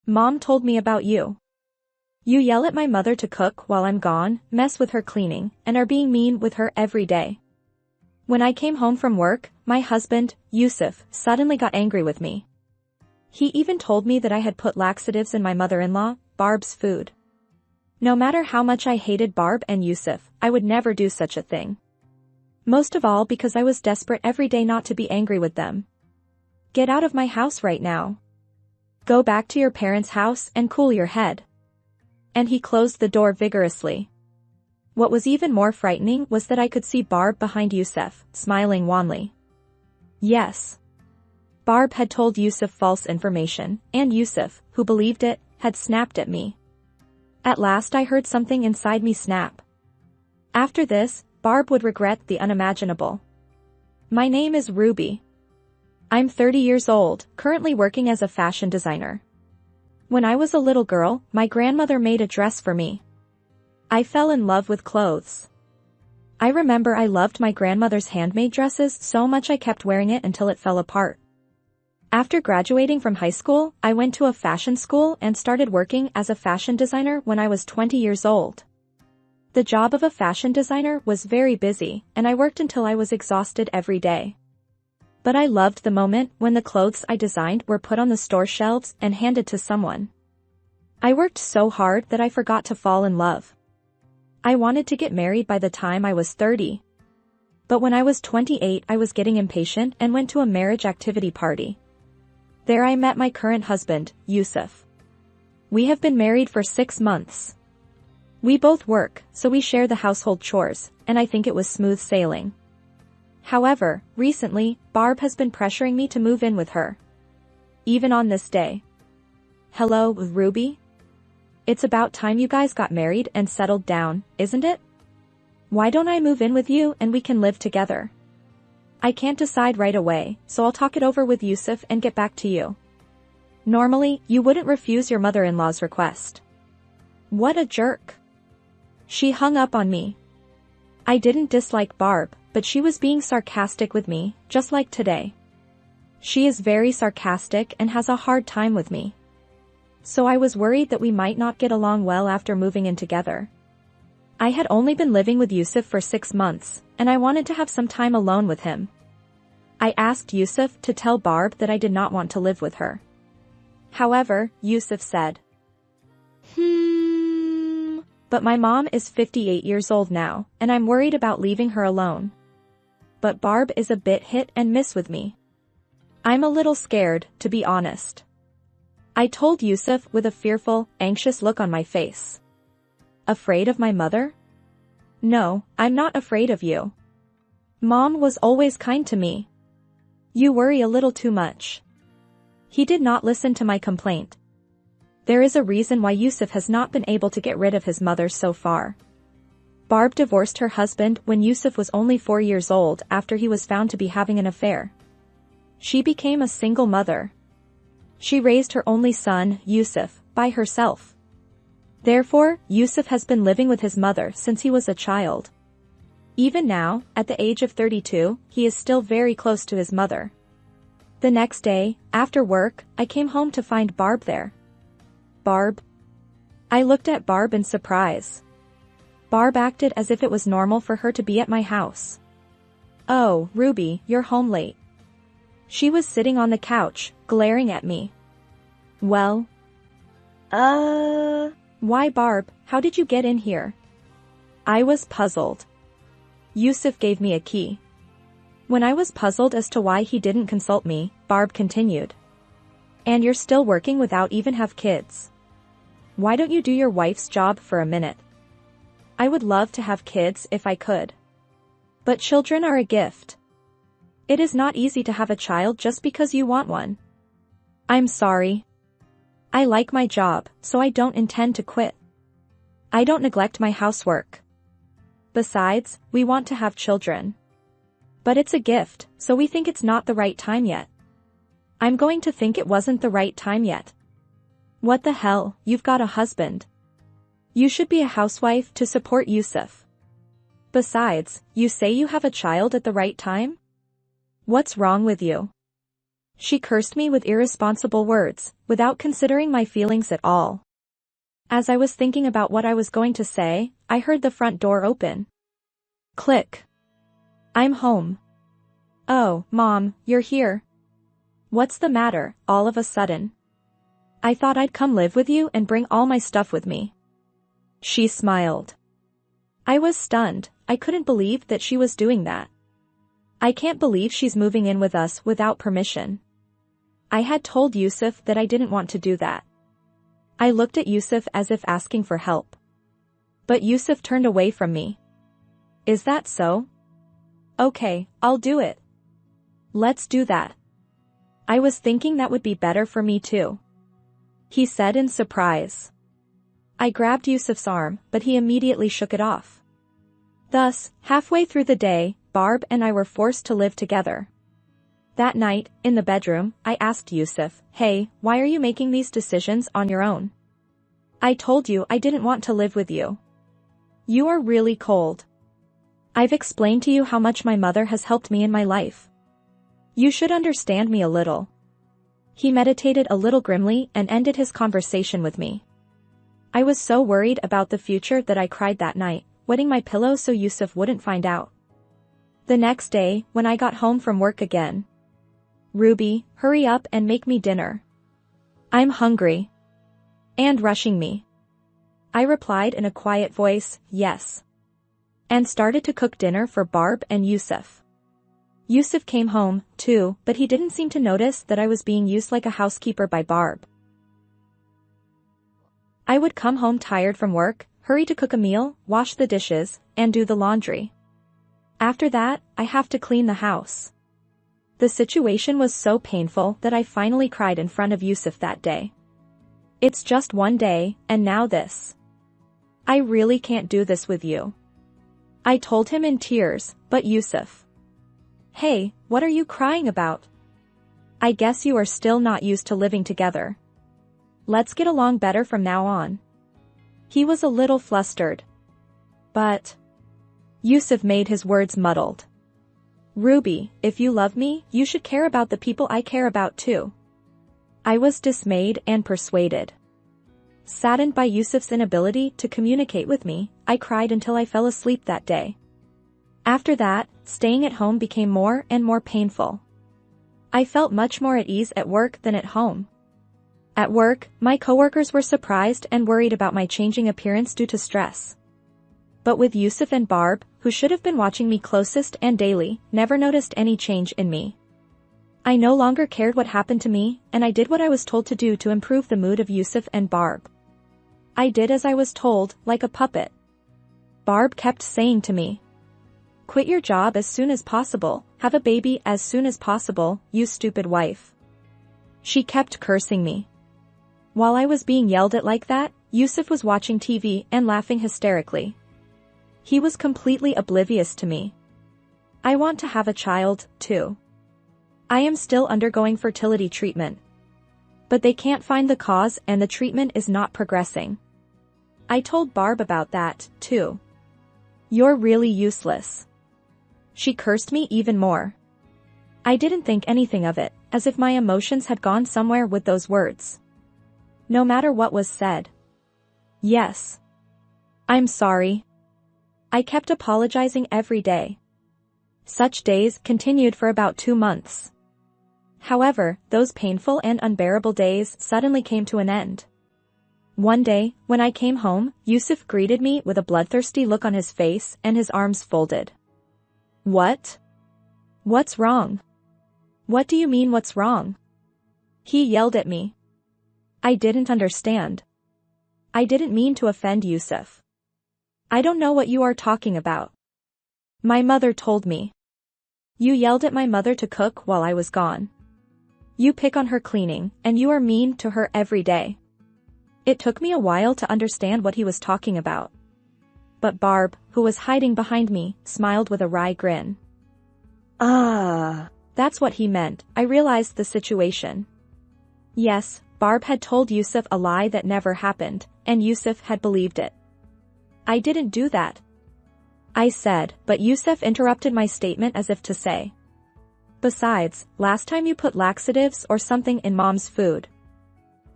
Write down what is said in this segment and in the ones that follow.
Mom told me about you. You yell at my mother to cook while I'm gone, mess with her cleaning, and are being mean with her every day. When I came home from work, my husband, Yusuf, suddenly got angry with me. He even told me that I had put laxatives in my mother-in-law, Barb's food. No matter how much I hated Barb and Yusuf, I would never do such a thing. Most of all because I was desperate every day not to be angry with them. Get out of my house right now. Go back to your parents' house and cool your head. And he closed the door vigorously. What was even more frightening was that I could see Barb behind Yusuf, smiling wanly. Yes. Barb had told Yusuf false information, and Yusuf, who believed it, had snapped at me. At last I heard something inside me snap. After this, Barb would regret the unimaginable. My name is Ruby. I'm 30 years old, currently working as a fashion designer. When I was a little girl, my grandmother made a dress for me. I fell in love with clothes. I remember I loved my grandmother's handmade dresses so much I kept wearing it until it fell apart. After graduating from high school, I went to a fashion school and started working as a fashion designer when I was 20 years old. The job of a fashion designer was very busy, and I worked until I was exhausted every day. But I loved the moment when the clothes I designed were put on the store shelves and handed to someone. I worked so hard that I forgot to fall in love. I wanted to get married by the time I was 30. But when I was 28 I was getting impatient and went to a marriage activity party. There I met my current husband, Yusuf. We have been married for 6 months. We both work, so we share the household chores, and I think it was smooth sailing. However, recently, Barb has been pressuring me to move in with her. Even on this day. Hello, Ruby? It's about time you guys got married and settled down, isn't it? Why don't I move in with you and we can live together? I can't decide right away, so I'll talk it over with Yusuf and get back to you. Normally, you wouldn't refuse your mother-in-law's request. What a jerk. She hung up on me. I didn't dislike Barb, but she was being sarcastic with me, just like today. She is very sarcastic and has a hard time with me. So I was worried that we might not get along well after moving in together. I had only been living with Yusuf for 6 months, and I wanted to have some time alone with him. I asked Yusuf to tell Barb that I did not want to live with her. However, Yusuf said, But my mom is 58 years old now, and I'm worried about leaving her alone. But Barb is a bit hit and miss with me. I'm a little scared, to be honest. I told Yusuf with a fearful, anxious look on my face. Afraid of my mother? No, I'm not afraid of you. Mom was always kind to me. You worry a little too much. He did not listen to my complaint. There is a reason why Yusuf has not been able to get rid of his mother so far. Barb divorced her husband when Yusuf was only 4 years old after he was found to be having an affair. She became a single mother. She raised her only son, Yusuf, by herself. Therefore, Yusuf has been living with his mother since he was a child. Even now, at the age of 32, he is still very close to his mother. The next day, after work, I came home to find Barb there. Barb? I looked at Barb in surprise. Barb acted as if it was normal for her to be at my house. Oh, Ruby, you're home late. She was sitting on the couch, glaring at me. Well? Why Barb, how did you get in here? I was puzzled. Yusuf gave me a key. When I was puzzled as to why he didn't consult me, Barb continued. And you're still working without even have kids. Why don't you do your wife's job for a minute? I would love to have kids if I could. But children are a gift. It is not easy to have a child just because you want one. I'm sorry. I like my job, so I don't intend to quit. I don't neglect my housework. Besides, we want to have children. But it's a gift, so we think it's not the right time yet. I'm going to think it wasn't the right time yet. What the hell, you've got a husband. You should be a housewife to support Yusuf. Besides, you say you have a child at the right time? What's wrong with you? She cursed me with irresponsible words, without considering my feelings at all. As I was thinking about what I was going to say, I heard the front door open. Click. I'm home. Oh, Mom, you're here. What's the matter, all of a sudden? I thought I'd come live with you and bring all my stuff with me. She smiled. I was stunned. I couldn't believe that she was doing that. I can't believe she's moving in with us without permission. I had told Yusuf that I didn't want to do that. I looked at Yusuf as if asking for help. But Yusuf turned away from me. Is that so? Okay, I'll do it. Let's do that. I was thinking that would be better for me too. He said in surprise. I grabbed Yusuf's arm, but he immediately shook it off. Thus, halfway through the day, Barb and I were forced to live together. That night, in the bedroom, I asked Yusuf, "Hey, why are you making these decisions on your own? I told you I didn't want to live with you. You are really cold. I've explained to you how much my mother has helped me in my life. You should understand me a little." He meditated a little grimly and ended his conversation with me. I was so worried about the future that I cried that night, wetting my pillow so Yusuf wouldn't find out. The next day, when I got home from work again. "Ruby, hurry up and make me dinner. I'm hungry." And rushing me. I replied in a quiet voice, "Yes." And started to cook dinner for Barb and Yusuf. Yusuf came home, too, but he didn't seem to notice that I was being used like a housekeeper by Barb. I would come home tired from work, hurry to cook a meal, wash the dishes, and do the laundry. After that, I have to clean the house. The situation was so painful that I finally cried in front of Yusuf that day. It's just one day, and now this. I really can't do this with you. I told him in tears, but Yusuf. Hey, what are you crying about? I guess you are still not used to living together. Let's get along better from now on. He was a little flustered. But Yusuf made his words muddled. Ruby, if you love me, you should care about the people I care about too. I was dismayed and persuaded. Saddened by Yusuf's inability to communicate with me, I cried until I fell asleep that day. After that, staying at home became more and more painful. I felt much more at ease at work than at home. At work, my coworkers were surprised and worried about my changing appearance due to stress. But with Yusuf and Barb, who should have been watching me closest and daily, never noticed any change in me. I no longer cared what happened to me, and I did what I was told to do to improve the mood of Yusuf and Barb. I did as I was told, like a puppet. Barb kept saying to me, "Quit your job as soon as possible, have a baby as soon as possible, you stupid wife." She kept cursing me. While I was being yelled at like that, Yusuf was watching TV and laughing hysterically. He was completely oblivious to me. I want to have a child, too. I am still undergoing fertility treatment. But they can't find the cause and the treatment is not progressing. I told Barb about that, too. You're really useless. She cursed me even more. I didn't think anything of it, as if my emotions had gone somewhere with those words. No matter what was said. Yes. I'm sorry. I kept apologizing every day. Such days continued for about 2 months. However, those painful and unbearable days suddenly came to an end. One day, when I came home, Yusuf greeted me with a bloodthirsty look on his face and his arms folded. What? What's wrong? What do you mean what's wrong? He yelled at me. I didn't understand. I didn't mean to offend Yusuf. I don't know what you are talking about. My mother told me. You yelled at my mother to cook while I was gone. You pick on her cleaning, and you are mean to her every day. It took me a while to understand what he was talking about. But Barb, who was hiding behind me, smiled with a wry grin. That's what he meant. I realized the situation. Yes, Barb had told Yusuf a lie that never happened, and Yusuf had believed it. I didn't do that. I said, but Yusuf interrupted my statement as if to say. Besides, last time you put laxatives or something in Mom's food.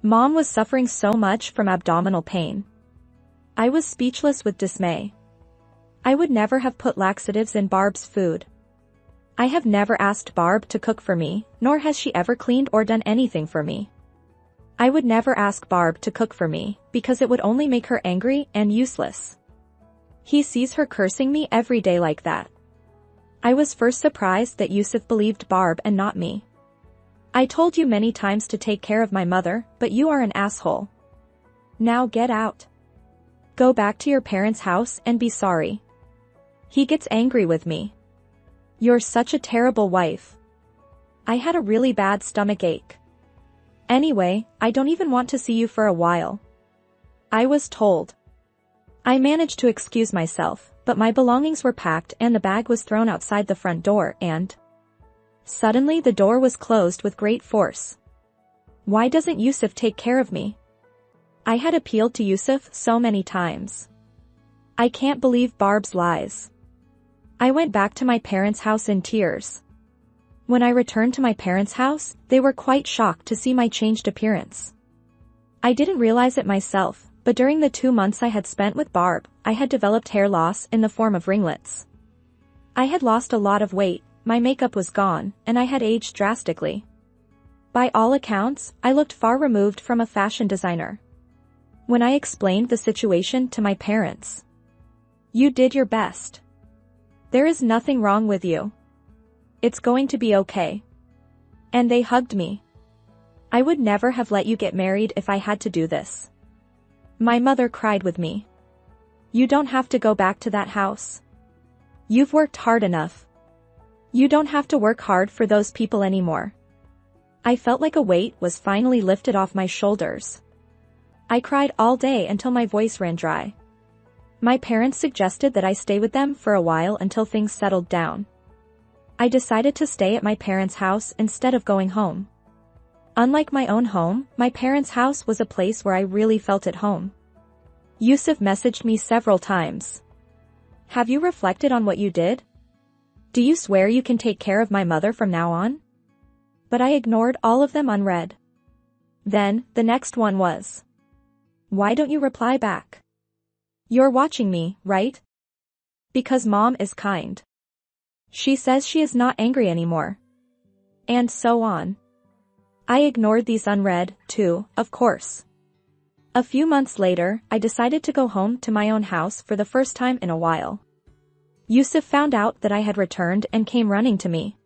Mom was suffering so much from abdominal pain. I was speechless with dismay. I would never have put laxatives in Barb's food. I have never asked Barb to cook for me, nor has she ever cleaned or done anything for me. I would never ask Barb to cook for me, because it would only make her angry and useless. He sees her cursing me every day like that. I was first surprised that Yusuf believed Barb and not me. I told you many times to take care of my mother, but you are an asshole. Now get out. Go back to your parents' house and be sorry. He gets angry with me. You're such a terrible wife. I had a really bad stomach ache. Anyway, I don't even want to see you for a while. I was told. I managed to excuse myself, but my belongings were packed and the bag was thrown outside the front door and... Suddenly the door was closed with great force. Why doesn't Yusuf take care of me? I had appealed to Yusuf so many times. I can't believe Barb's lies. I went back to my parents' house in tears. When I returned to my parents' house, they were quite shocked to see my changed appearance. I didn't realize it myself, but during the 2 months I had spent with Barb, I had developed hair loss in the form of ringlets. I had lost a lot of weight, my makeup was gone, and I had aged drastically. By all accounts, I looked far removed from a fashion designer. When I explained the situation to my parents, "You did your best. There is nothing wrong with you. It's going to be okay." And they hugged me. I would never have let you get married if I had to do this. My mother cried with me. You don't have to go back to that house. You've worked hard enough. You don't have to work hard for those people anymore. I felt like a weight was finally lifted off my shoulders. I cried all day until my voice ran dry. My parents suggested that I stay with them for a while until things settled down. I decided to stay at my parents' house instead of going home. Unlike my own home, my parents' house was a place where I really felt at home. Yusuf messaged me several times. Have you reflected on what you did? Do you swear you can take care of my mother from now on? But I ignored all of them unread. Then, the next one was. Why don't you reply back? You're watching me, right? Because Mom is kind. She says she is not angry anymore. And so on. I ignored these unread, too, of course. A few months later, I decided to go home to my own house for the first time in a while. Yusuf found out that I had returned and came running to me.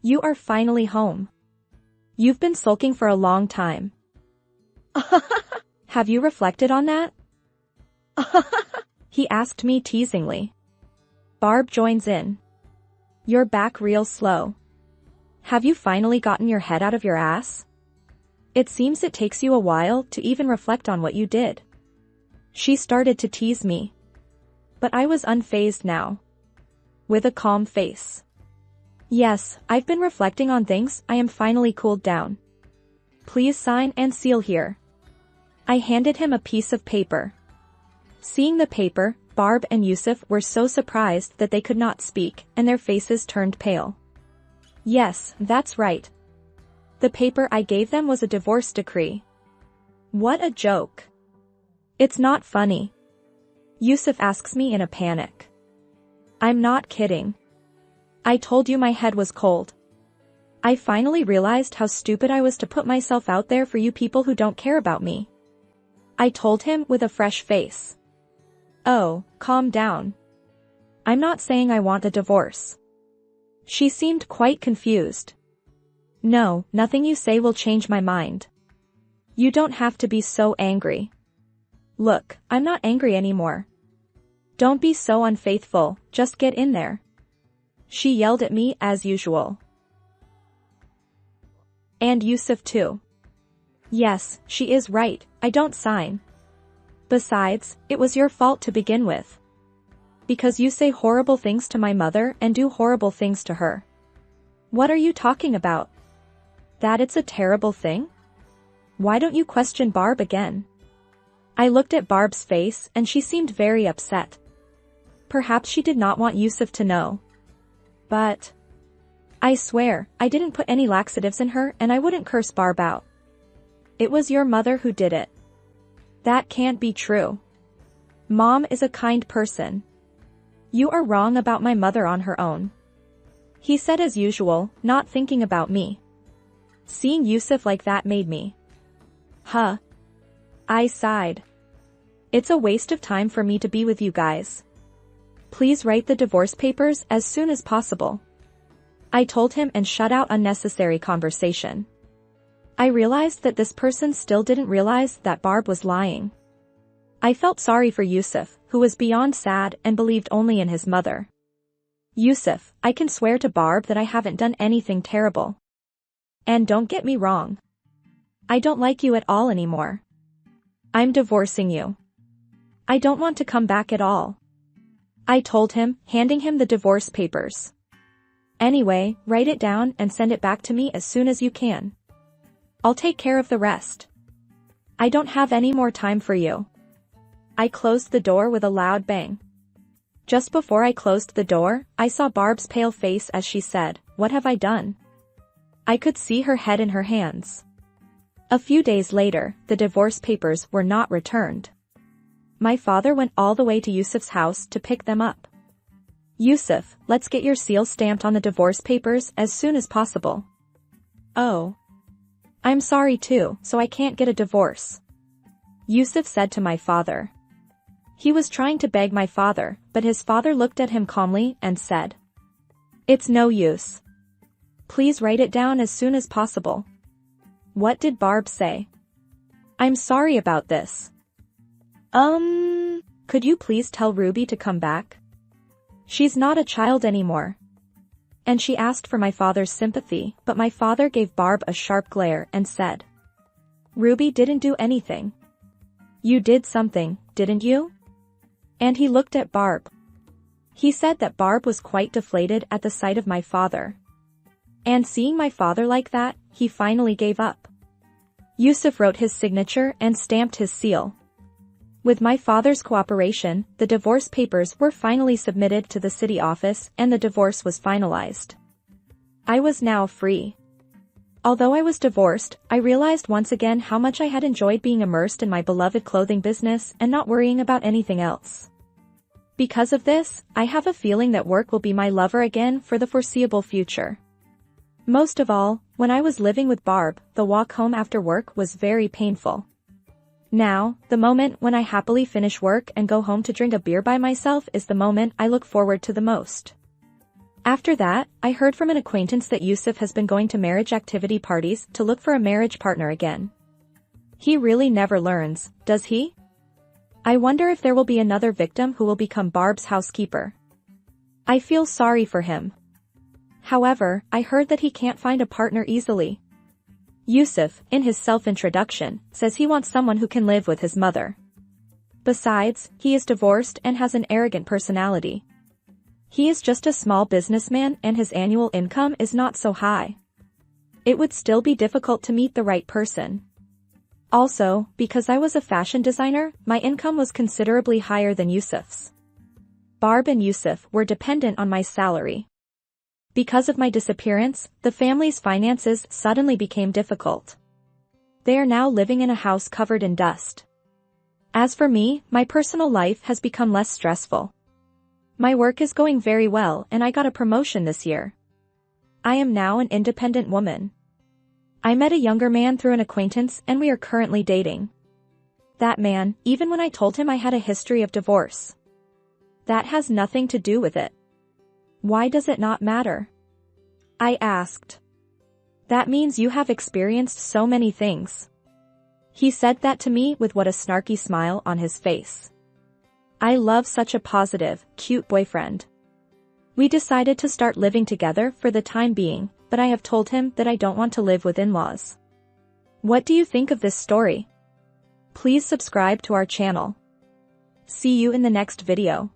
You are finally home. You've been sulking for a long time. Have you reflected on that? He asked me teasingly. Barb joins in. You're back real slow. Have you finally gotten your head out of your ass? It seems it takes you a while to even reflect on what you did. She started to tease me. But I was unfazed now. With a calm face. Yes, I've been reflecting on things. I am finally cooled down. Please sign and seal here. I handed him a piece of paper. Seeing the paper, Barb and Yusuf were so surprised that they could not speak, and their faces turned pale. Yes, that's right. The paper I gave them was a divorce decree. What a joke. It's not funny. Yusuf asks me in a panic. I'm not kidding. I told you my head was cold. I finally realized how stupid I was to put myself out there for you people who don't care about me. I told him with a fresh face. Oh, calm down. I'm not saying I want a divorce. She seemed quite confused. No, nothing you say will change my mind. You don't have to be so angry. Look, I'm not angry anymore. Don't be so unfaithful, just get in there. She yelled at me as usual. And Yusuf too. Yes, she is right, I don't sign. Besides, it was your fault to begin with. Because you say horrible things to my mother and do horrible things to her. What are you talking about? That it's a terrible thing? Why don't you question Barb again? I looked at Barb's face and she seemed very upset. Perhaps she did not want Yusuf to know. But... I swear, I didn't put any laxatives in her and I wouldn't curse Barb out. It was your mother who did it. That can't be true. Mom is a kind person. You are wrong about my mother on her own. He said as usual, not thinking about me. Seeing Yusuf like that made me. Huh. I sighed. It's a waste of time for me to be with you guys. Please write the divorce papers as soon as possible. I told him and shut out unnecessary conversation. I realized that this person still didn't realize that Barb was lying. I felt sorry for Yusuf, who was beyond sad and believed only in his mother. Yusuf, I can swear to Barb that I haven't done anything terrible. And don't get me wrong. I don't like you at all anymore. I'm divorcing you. I don't want to come back at all. I told him, handing him the divorce papers. Anyway, write it down and send it back to me as soon as you can. I'll take care of the rest. I don't have any more time for you. I closed the door with a loud bang. Just before I closed the door, I saw Barb's pale face as she said, "What have I done?" I could see her head in her hands. A few days later, the divorce papers were not returned. My father went all the way to Yusuf's house to pick them up. "Yusuf, let's get your seal stamped on the divorce papers as soon as possible." "Oh. I'm sorry too, so I can't get a divorce," Yusuf said to my father. He was trying to beg my father, but his father looked at him calmly and said, "It's no use. Please write it down as soon as possible." What did Barb say? "I'm sorry about this. Could you please tell Ruby to come back? She's not a child anymore." And she asked for my father's sympathy, but my father gave Barb a sharp glare and said, "Ruby didn't do anything. You did something, didn't you?" And he looked at Barb. He said that Barb was quite deflated at the sight of my father. And seeing my father like that, he finally gave up. Yusuf wrote his signature and stamped his seal. With my father's cooperation, the divorce papers were finally submitted to the city office and the divorce was finalized. I was now free. Although I was divorced, I realized once again how much I had enjoyed being immersed in my beloved clothing business and not worrying about anything else. Because of this, I have a feeling that work will be my lover again for the foreseeable future. Most of all, when I was living with Barb, the walk home after work was very painful. Now, the moment when I happily finish work and go home to drink a beer by myself is the moment I look forward to the most. After that, I heard from an acquaintance that Yusuf has been going to marriage activity parties to look for a marriage partner again. He really never learns, does he? I wonder if there will be another victim who will become Barb's housekeeper. I feel sorry for him. However, I heard that he can't find a partner easily. Yusuf, in his self-introduction, says he wants someone who can live with his mother. Besides, he is divorced and has an arrogant personality. He is just a small businessman and his annual income is not so high. It would still be difficult to meet the right person. Also, because I was a fashion designer, my income was considerably higher than Yusuf's. Barb and Yusuf were dependent on my salary. Because of my disappearance, the family's finances suddenly became difficult. They are now living in a house covered in dust. As for me, my personal life has become less stressful. My work is going very well and I got a promotion this year. I am now an independent woman. I met a younger man through an acquaintance and we are currently dating. That man, even when I told him I had a history of divorce. That has nothing to do with it. Why does it not matter? I asked. That means you have experienced so many things. He said that to me with what a snarky smile on his face. I love such a positive, cute boyfriend. We decided to start living together for the time being, but I have told him that I don't want to live with in-laws. What do you think of this story? Please subscribe to our channel. See you in the next video.